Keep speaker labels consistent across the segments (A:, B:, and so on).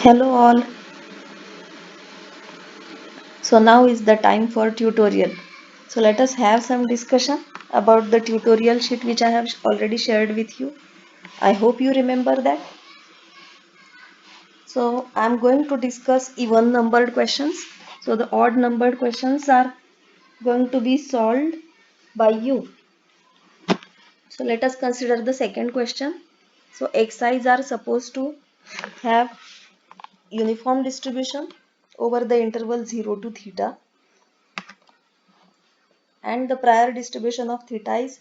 A: Hello all. So now is the time for tutorial. So let us have some discussion about the tutorial sheet which I have already shared with you. I hope you remember that. So I am going to discuss even numbered questions. So the odd numbered questions are going to be solved by you. So let us consider the second question. So xi's are supposed to have uniform distribution over the interval 0 to theta, and the prior distribution of theta is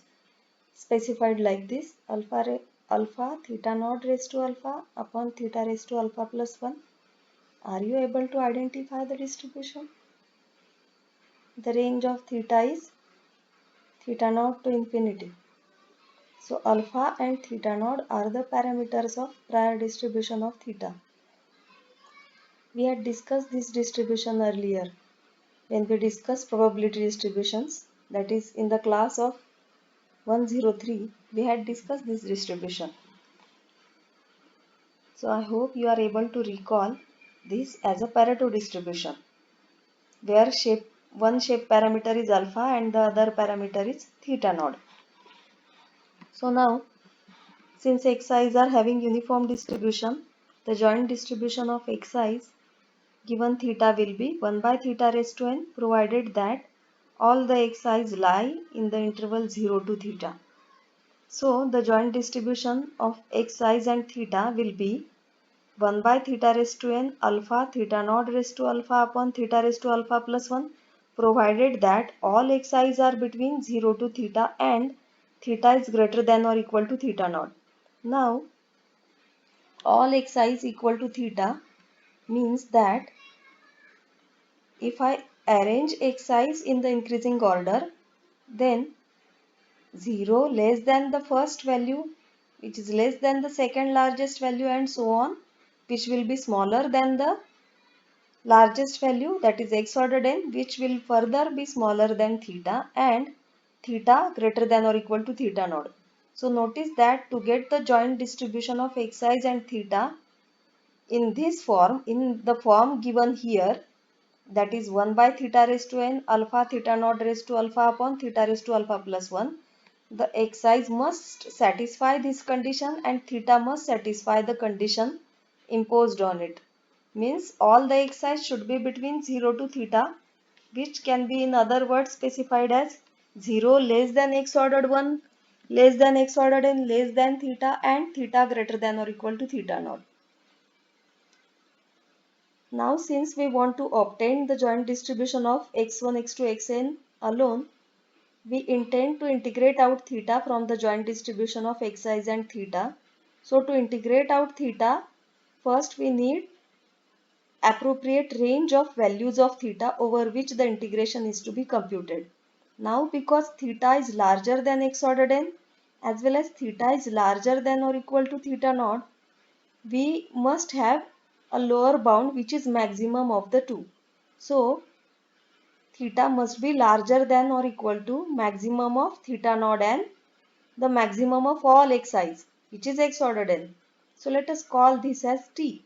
A: specified like this: alpha theta naught raised to alpha upon theta raised to alpha plus 1. Are you able to identify the distribution? The range of theta is theta naught to infinity. So alpha and theta naught are the parameters of prior distribution of theta. We had discussed this distribution earlier when we discussed probability distributions, that is in the class of 103 we had discussed this distribution. So I hope you are able to recall this as a Pareto distribution, where one shape parameter is alpha and the other parameter is theta naught. So now, since xi's are having uniform distribution, the joint distribution of xi's given theta will be 1 by theta raised to n, provided that all the xi's lie in the interval 0 to theta. So the joint distribution of xi's and theta will be 1 by theta raised to n alpha theta naught raised to alpha upon theta raised to alpha plus 1, provided that all xi's are between 0 to theta and theta is greater than or equal to theta naught. Now, all xi's equal to theta means that if I arrange xi's in the increasing order, then 0 less than the first value, which is less than the second largest value, and so on, which will be smaller than the largest value, that is x ordered n, which will further be smaller than theta, and theta greater than or equal to theta naught. So notice that to get the joint distribution of xi's and theta in this form, in the form given here, that is 1 by theta raised to n alpha theta naught raised to alpha upon theta raised to alpha plus 1, the xi's must satisfy this condition and theta must satisfy the condition imposed on it. Means all the xi's should be between 0 to theta, which can be in other words specified as 0 less than x ordered 1 less than x ordered n less than theta, and theta greater than or equal to theta naught. Now since we want to obtain the joint distribution of x1, x2, xn alone, we intend to integrate out theta from the joint distribution of xi's and theta. So to integrate out theta, first we need appropriate range of values of theta over which the integration is to be computed. Now because theta is larger than x ordered n as well as theta is larger than or equal to theta naught, we must have a lower bound which is maximum of the two. So theta must be larger than or equal to maximum of theta naught and the maximum of all xi's, which is x ordered n. So let us call this as t.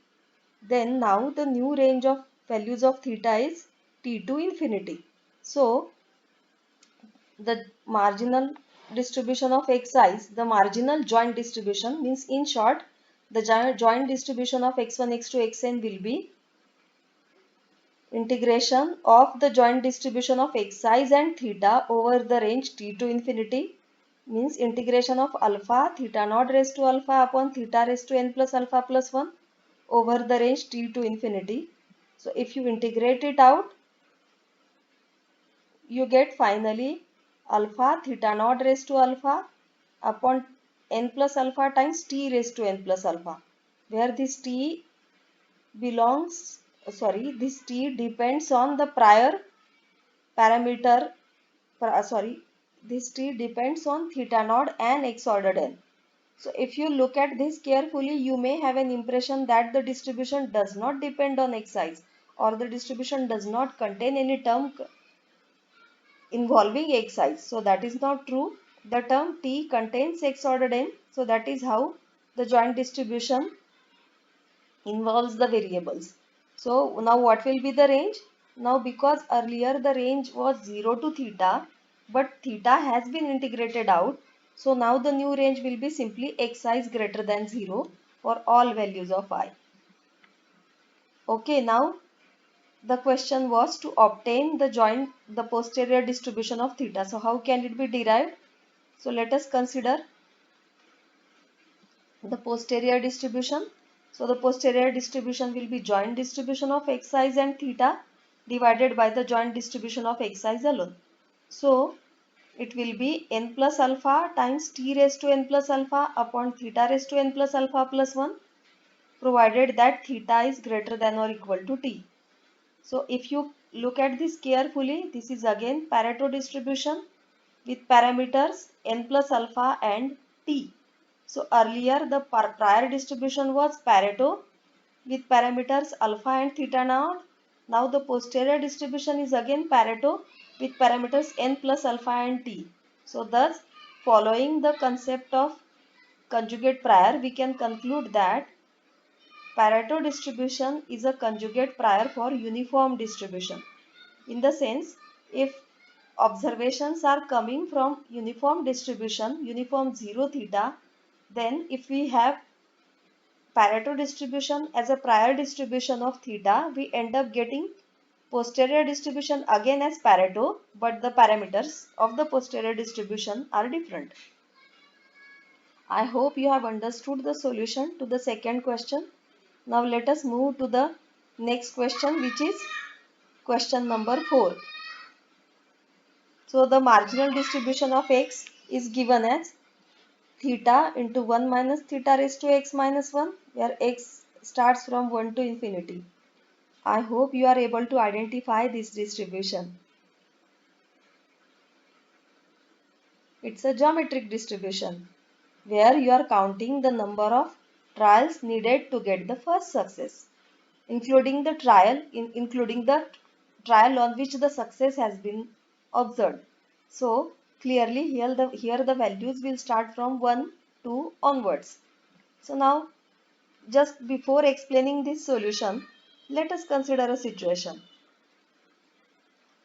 A: Then now the new range of values of theta is t to infinity. So the marginal distribution of xi's, the marginal joint distribution, means in short, the joint distribution of x1, x2, xn will be integration of the joint distribution of xi's and theta over the range t to infinity, means integration of alpha theta naught raised to alpha upon theta raised to n plus alpha plus 1 over the range t to infinity. So if you integrate it out, you get finally alpha theta naught raised to alpha upon n plus alpha times t raised to n plus alpha, where this t this t depends on the prior parameter, this t depends on theta naught and x ordered n. So if you look at this carefully, you may have an impression that the distribution does not depend on xi's, or the distribution does not contain any term involving xi's. So that is not true. The term t contains x ordered n. So that is how the joint distribution involves the variables. So now what will be the range? Now because earlier the range was 0 to theta, but theta has been integrated out. So now the new range will be simply xi is greater than 0 for all values of I. Okay, now the question was to obtain the posterior distribution of theta. So how can it be derived? So let us consider the posterior distribution. So the posterior distribution will be joint distribution of xi's and theta divided by the joint distribution of xi's alone. So it will be n plus alpha times t raised to n plus alpha upon theta raised to n plus alpha plus 1, provided that theta is greater than or equal to t. So if you look at this carefully, this is again Pareto distribution with parameters n plus alpha and t. So earlier the prior distribution was Pareto with parameters alpha and theta naught. Now the posterior distribution is again Pareto with parameters n plus alpha and t. So thus, following the concept of conjugate prior, we can conclude that Pareto distribution is a conjugate prior for uniform distribution. In the sense, if observations are coming from uniform distribution, uniform 0 theta, then if we have Pareto distribution as a prior distribution of theta, we end up getting posterior distribution again as Pareto, but the parameters of the posterior distribution are different. I hope you have understood the solution to the second question. Now let us move to the next question, which is question number 4. So the marginal distribution of x is given as theta into 1 minus theta raised to x minus 1, where x starts from 1 to infinity. I hope you are able to identify this distribution. It's a geometric distribution where you are counting the number of trials needed to get the first success, including the trial on which the success has been observed. So clearly here the values will start from 1, 2 onwards. So now, just before explaining this solution, let us consider a situation.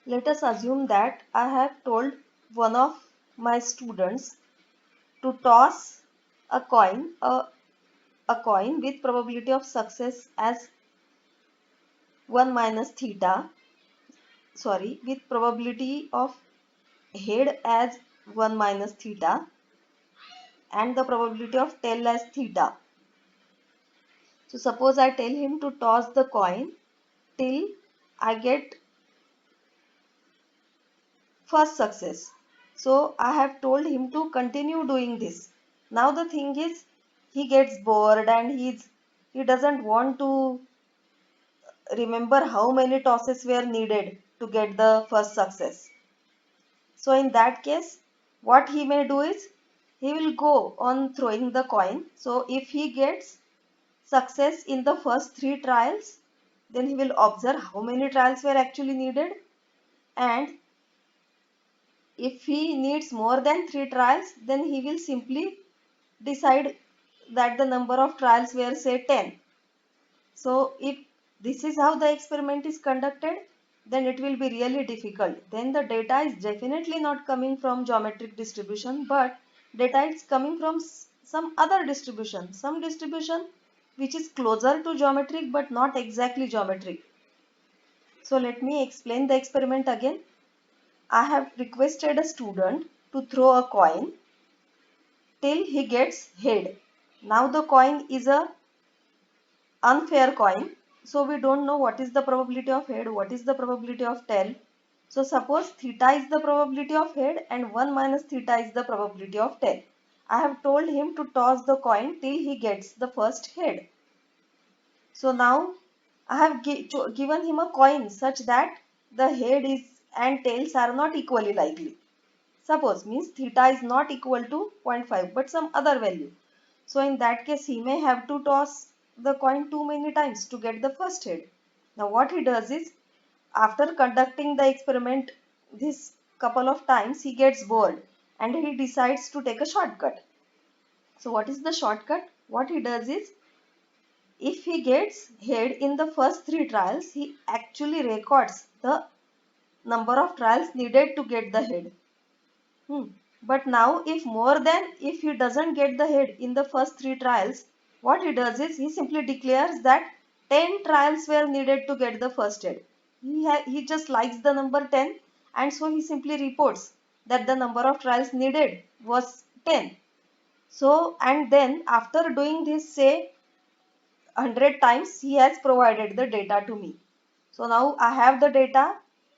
A: Let us assume that I have told one of my students to toss a coin, a coin with probability of success as 1 minus theta, with probability of head as 1 minus theta and the probability of tail as theta. So suppose I tell him to toss the coin till I get first success. So I have told him to continue doing this. Now the thing is, he gets bored and he doesn't want to remember how many tosses were needed to get the first success. So in that case, what he may do is, he will go on throwing the coin. So if he gets success in the first 3 trials, then he will observe how many trials were actually needed, and if he needs more than 3 trials, then he will simply decide that the number of trials were say 10. So if this is how the experiment is conducted, then it will be really difficult. Then the data is definitely not coming from geometric distribution, but data is coming from some other distribution, some distribution which is closer to geometric but not exactly geometric. So let me explain the experiment again. I have requested a student to throw a coin till he gets head. Now the coin is a unfair coin. So we don't know what is the probability of head, what is the probability of tail. So suppose theta is the probability of head and 1 minus theta is the probability of tail. I have told him to toss the coin till he gets the first head. So now I have given him a coin such that the head is and tails are not equally likely. Suppose means theta is not equal to 0.5 but some other value. So in that case he may have to toss the coin too many times to get the first head. Now what he does is, after conducting the experiment this couple of times, he gets bored and he decides to take a shortcut. So what is the shortcut? What he does is, if he gets head in the first 3 trials, he actually records the number of trials needed to get the head. But now if he doesn't get the head in the first 3 trials, what he does is he simply declares that 10 trials were needed to get the first head. He just likes the number 10, and so he simply reports that the number of trials needed was 10. So, and then after doing this say 100 times, he has provided the data to me. So now I have the data.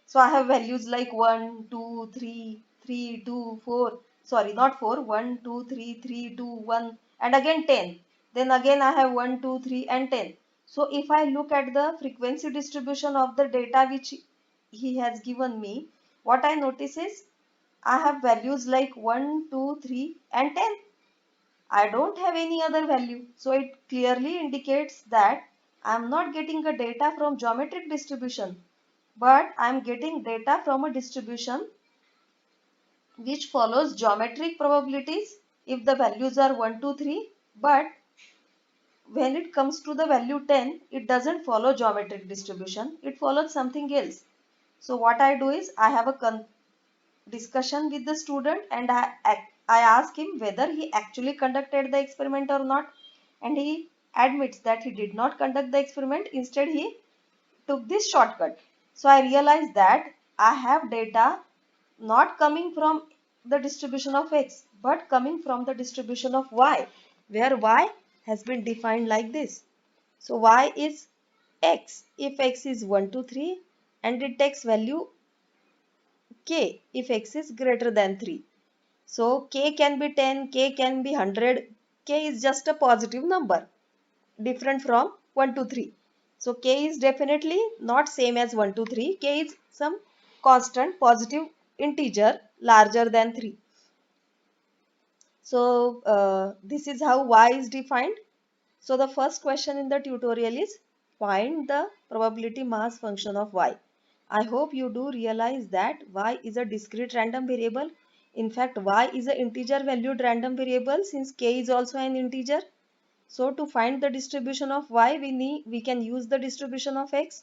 A: So I have values like 1, 2, 3, 3, 2, 4. Sorry, not 4. 1, 2, 3, 3, 2, 1, and again 10. Then again I have 1, 2, 3, and 10. So if I look at the frequency distribution of the data which he has given me, what I notice is I have values like 1, 2, 3, and 10. I don't have any other value. So it clearly indicates that I am not getting a data from geometric distribution, but I am getting data from a distribution which follows geometric probabilities if the values are 1, 2, 3. But when it comes to the value 10, it doesn't follow geometric distribution. It follows something else. So what I do is I have a discussion with the student, and I ask him whether he actually conducted the experiment or not, and he admits that he did not conduct the experiment. Instead he took this shortcut. So I realized that I have data not coming from the distribution of x but coming from the distribution of y, where y has been defined like this. So y is x if x is 1 to 3, and it takes value k if x is greater than 3. So k can be 10, k can be 100, k is just a positive number different from 1 to 3. So k is definitely not same as 1 to 3, k is some constant positive integer larger than 3. So this is how y is defined. So the first question in the tutorial is find the probability mass function of y. I hope you do realize that y is a discrete random variable. In fact, y is an integer valued random variable since k is also an integer. So to find the distribution of y, we can use the distribution of x.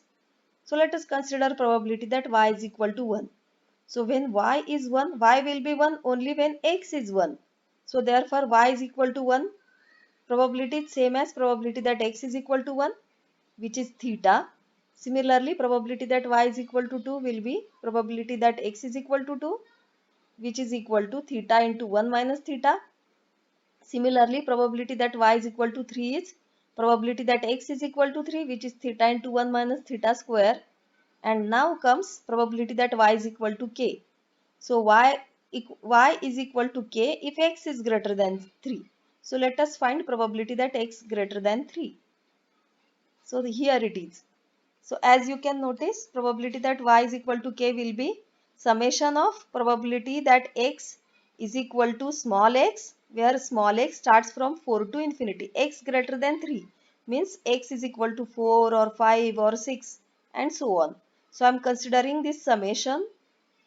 A: So let us consider probability that y is equal to 1. So when y is 1, y will be 1 only when x is 1. So therefore y is equal to 1. Probability is same as probability that x is equal to 1, which is theta. Similarly, probability that y is equal to 2 will be probability that x is equal to 2, which is equal to theta into 1 minus theta. Similarly, probability that y is equal to 3 is probability that x is equal to 3, which is theta into 1 minus theta square. And now comes probability that y is equal to k. So y is equal to k if x is greater than 3. So let us find probability that x greater than 3. So here it is. So as you can notice, probability that y is equal to k will be summation of probability that x is equal to small x, where small x starts from 4 to infinity. X greater than 3 means x is equal to 4 or 5 or 6 and so on. So I am considering this summation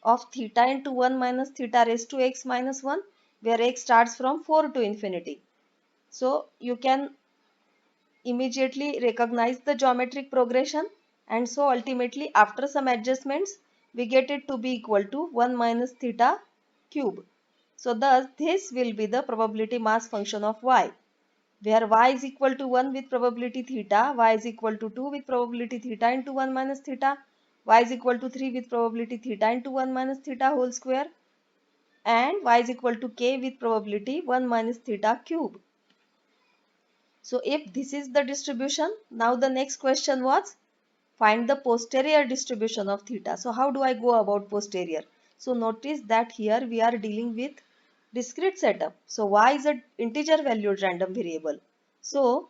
A: of theta into 1 minus theta raised to x minus 1, where x starts from 4 to infinity. So you can immediately recognize the geometric progression, and so ultimately after some adjustments we get it to be equal to 1 minus theta cube. So thus this will be the probability mass function of y, where y is equal to 1 with probability theta, y is equal to 2 with probability theta into 1 minus theta, y is equal to 3 with probability theta into 1 minus theta whole square, and y is equal to k with probability 1 minus theta cube. So if this is the distribution, now the next question was find the posterior distribution of theta. So how do I go about posterior? So notice that here we are dealing with discrete setup. So y is an integer valued random variable. So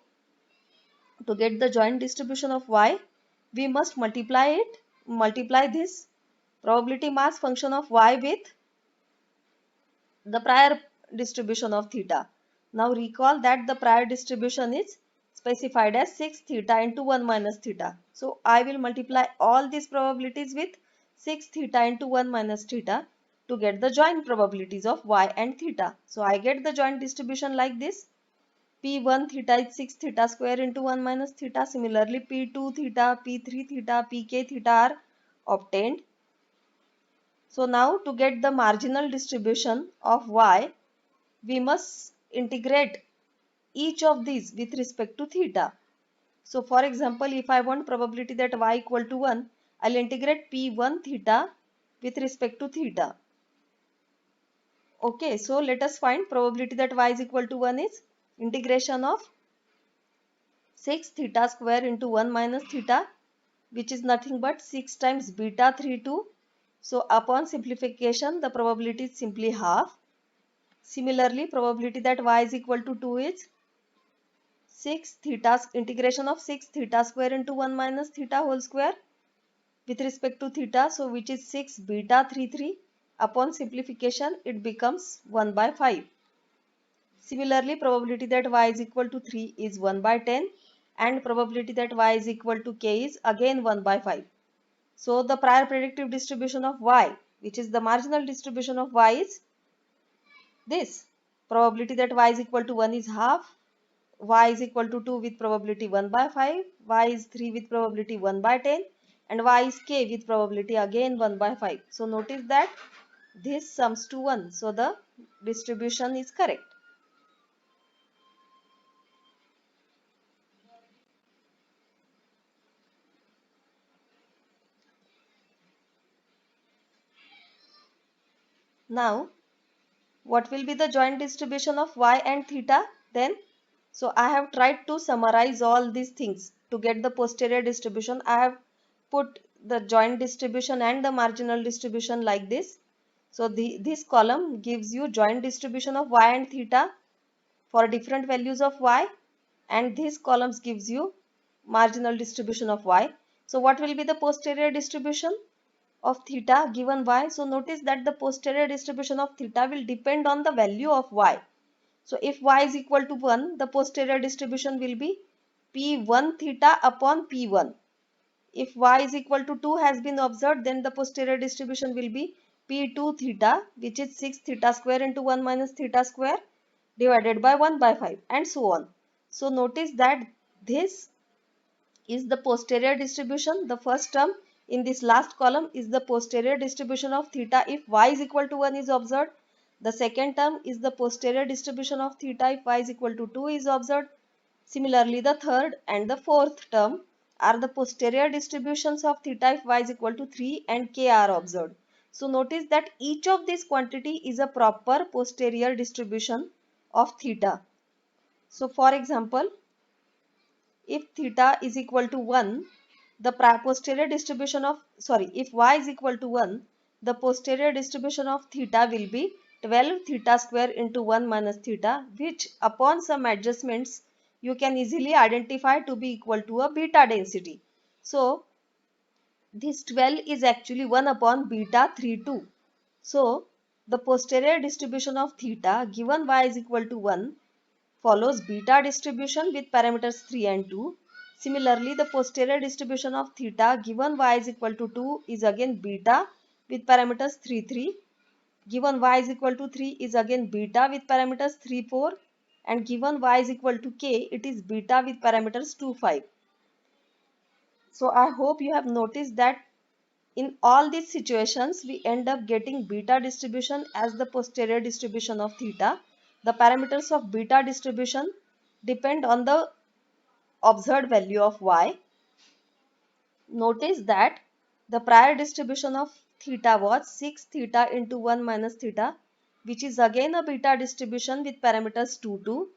A: to get the joint distribution of y, we must multiply this probability mass function of y with the prior distribution of theta. Now recall that the prior distribution is specified as 6 theta into 1 minus theta. So I will multiply all these probabilities with 6 theta into 1 minus theta to get the joint probabilities of y and theta. So I get the joint distribution like this. P1 theta is 6 theta square into 1 minus theta. Similarly, P2 theta, P3 theta, Pk theta are obtained. So now to get the marginal distribution of y, we must integrate each of these with respect to theta. So for example, if I want probability that y equal to 1, I'll integrate P1 theta with respect to theta. Okay, so let us find probability that y is equal to 1 is integration of 6 theta square into 1 minus theta, which is nothing but 6 times beta 32. So upon simplification, the probability is simply half. Similarly, probability that y is equal to 2 is 6 theta, integration of 6 theta square into 1 minus theta whole square with respect to theta, so which is 6 beta 33. Upon simplification, it becomes 1 by 5. Similarly, probability that y is equal to 3 is 1 by 10, and probability that y is equal to k is again 1 by 5. So the prior predictive distribution of y, which is the marginal distribution of y, is this. Probability that y is equal to 1 is half, y is equal to 2 with probability 1 by 5, y is 3 with probability 1 by 10, and y is k with probability again 1 by 5. So notice that this sums to 1. So the distribution is correct. Now, what will be the joint distribution of y and theta then? So I have tried to summarize all these things. To get the posterior distribution, I have put the joint distribution and the marginal distribution like this. So this column gives you joint distribution of y and theta for different values of y, and these columns gives you marginal distribution of y. So what will be the posterior distribution of theta given y? So notice that the posterior distribution of theta will depend on the value of y. So if y is equal to 1, the posterior distribution will be P1 theta upon P1. If y is equal to 2 has been observed, then the posterior distribution will be P2 theta, which is 6 theta square into 1 minus theta square divided by 1 by 5, and so on. So notice that this is the posterior distribution. The first term in this last column is the posterior distribution of theta if y is equal to 1 is observed. The second term is the posterior distribution of theta if y is equal to 2 is observed. Similarly, the third and the fourth term are the posterior distributions of theta if y is equal to 3 and k are observed. So notice that each of these quantity is a proper posterior distribution of theta. So for example, if theta is equal to 1, the posterior distribution of, if y is equal to 1, the posterior distribution of theta will be 12 theta square into 1 minus theta, which upon some adjustments you can easily identify to be equal to a beta density. So this 12 is actually 1 upon beta 32. So the posterior distribution of theta given y is equal to 1 follows beta distribution with parameters 3 and 2. Similarly, the posterior distribution of theta given y is equal to 2 is again beta with parameters 3, 3. Given y is equal to 3 is again beta with parameters 3, 4. And given y is equal to k, it is beta with parameters 2, 5. So I hope you have noticed that in all these situations, we end up getting beta distribution as the posterior distribution of theta. The parameters of beta distribution depend on the observed value of y. Notice that the prior distribution of theta was 6 theta into 1 minus theta, which is again a beta distribution with parameters 2, 2.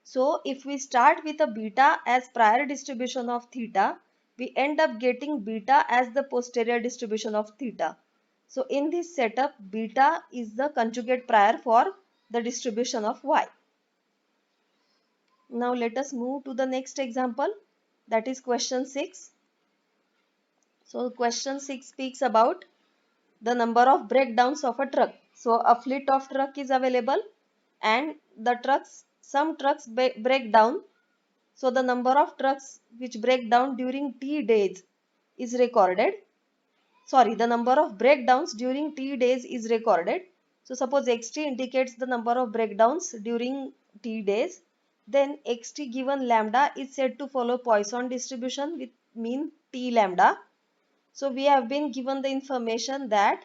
A: So if we start with a beta as prior distribution of theta, we end up getting beta as the posterior distribution of theta. So in this setup, beta is the conjugate prior for the distribution of y. Now let us move to the next example, that is question 6. So question 6 speaks about the number of breakdowns of a truck. So a fleet of truck is available and some trucks break down. So the number of trucks which break down during T days is recorded. The number of breakdowns during T days is recorded. So suppose xt indicates the number of breakdowns during T days. then xt given lambda is said to follow Poisson distribution with mean t lambda. So we have been given the information that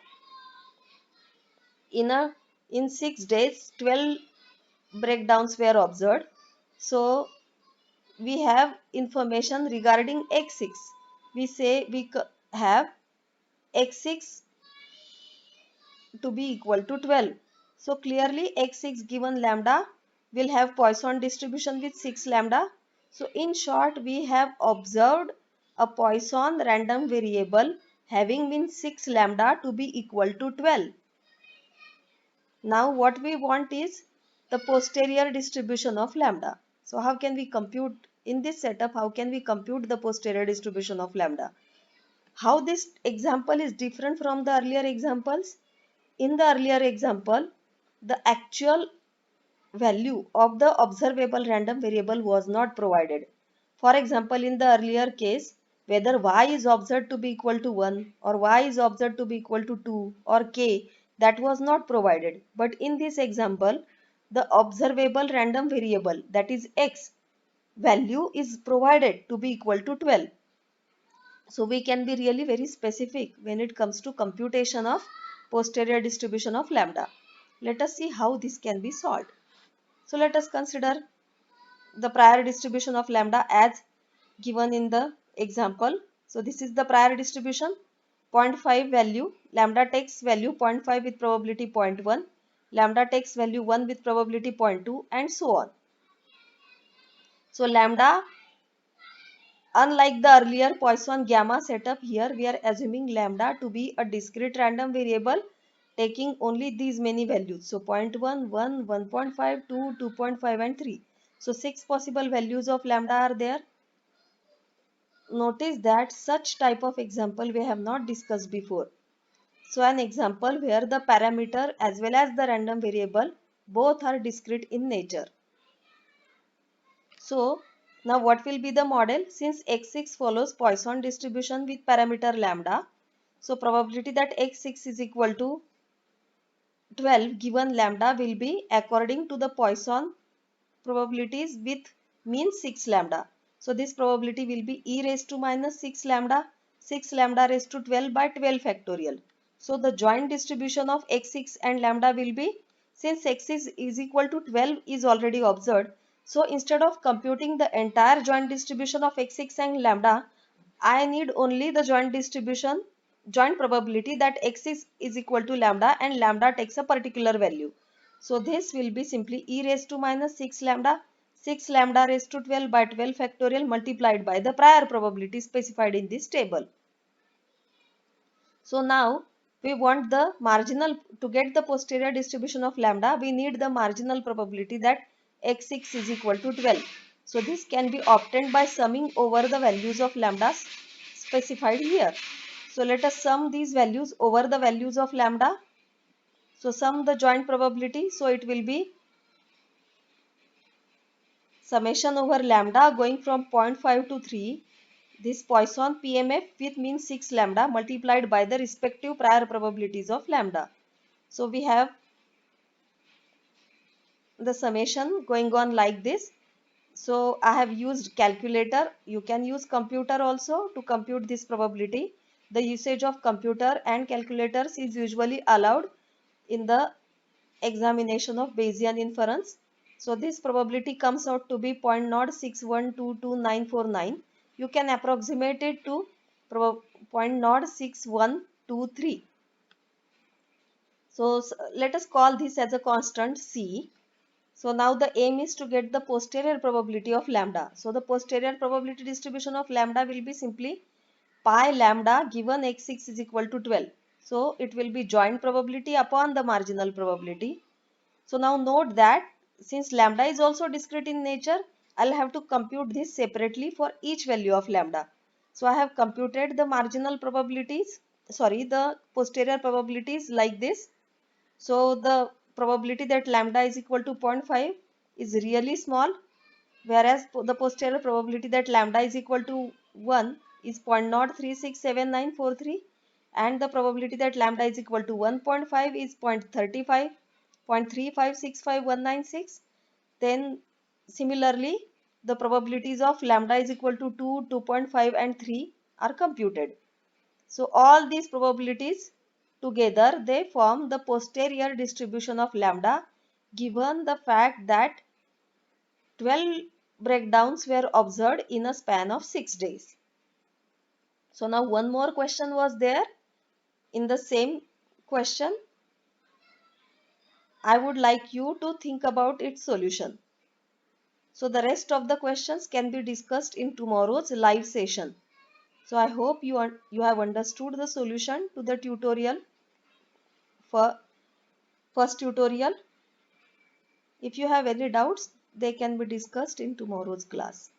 A: in 6 days 12 breakdowns were observed. So we have information regarding x6. We say we have x6 to be equal to 12. So clearly x6 given lambda will have Poisson distribution with 6 lambda. So in short, we have observed a Poisson random variable having mean 6 lambda to be equal to 12. Now what we want is the posterior distribution of lambda. So how can we compute in this setup? How can we compute the posterior distribution of lambda? How this example is different from the earlier examples? In the earlier example, the actual value of the observable random variable was not provided. For example, in the earlier case, whether y is observed to be equal to 1 or y is observed to be equal to 2 or k, that was not provided. But in this example, the observable random variable, that is x, value is provided to be equal to 12. So we can be really very specific when it comes to computation of posterior distribution of lambda. Let us see how this can be solved. So let us consider the prior distribution of lambda as given in the example. So this is the prior distribution. 0.5 value, lambda takes value 0.5 with probability 0.1, lambda takes value 1 with probability 0.2, and so on. So lambda, unlike the earlier Poisson gamma setup, here we are assuming lambda to be a discrete random variable taking only these many values. So 0.1, 1, 1.5, 2, 2.5 and 3. So 6 possible values of lambda are there. Notice that such type of example we have not discussed before. So an example where the parameter as well as the random variable both are discrete in nature. So now what will be the model? Since x6 follows Poisson distribution with parameter lambda, so probability that x6 is equal to 12 given lambda will be according to the Poisson probabilities with mean 6 lambda. So this probability will be e raised to minus 6 lambda, 6 lambda raised to 12 by 12 factorial. So the joint distribution of x6 and lambda will be, since x6 is equal to 12 is already observed. So instead of computing the entire joint distribution of x6 and lambda, I need only the joint distribution, joint probability that x6 is equal to lambda and lambda takes a particular value. So this will be simply e raised to minus 6 lambda, 6 lambda raised to 12 by 12 factorial multiplied by the prior probability specified in this table. So now we want the marginal, to get the posterior distribution of lambda, we need the marginal probability that x6 is equal to 12. So this can be obtained by summing over the values of lambda specified here. So let us sum these values over the values of lambda. So sum the joint probability. So it will be summation over lambda going from 0.5 to 3. This Poisson PMF with mean 6 lambda multiplied by the respective prior probabilities of lambda. So we have the summation going on like this. So I have used calculator. You can use computer also to compute this probability. The usage of computer and calculators is usually allowed in the examination of Bayesian inference. So this probability comes out to be 0.061222949. You can approximate it to 0.06123. So let us call this as a constant C. So now the aim is to get the posterior probability of lambda. So the posterior probability distribution of lambda will be simply pi lambda given x6 is equal to 12. So it will be joint probability upon the marginal probability. So now note that since lambda is also discrete in nature, I'll have to compute this separately for each value of lambda. So I have computed the marginal probabilities, the posterior probabilities like this. So the probability that lambda is equal to 0.5 is really small, whereas the posterior probability that lambda is equal to 1 is 0.0367943, and the probability that lambda is equal to 1.5 is 0.35, 0.3565196. Then similarly, the probabilities of lambda is equal to 2, 2.5 and 3 are computed. So all these probabilities together, they form the posterior distribution of lambda, given the fact that 12 breakdowns were observed in a span of 6 days. So now one more question was there. In the same question, I would like you to think about its solution. So the rest of the questions can be discussed in tomorrow's live session. So I hope you have understood the solution to the tutorial for first tutorial. If you have any doubts, they can be discussed in tomorrow's class.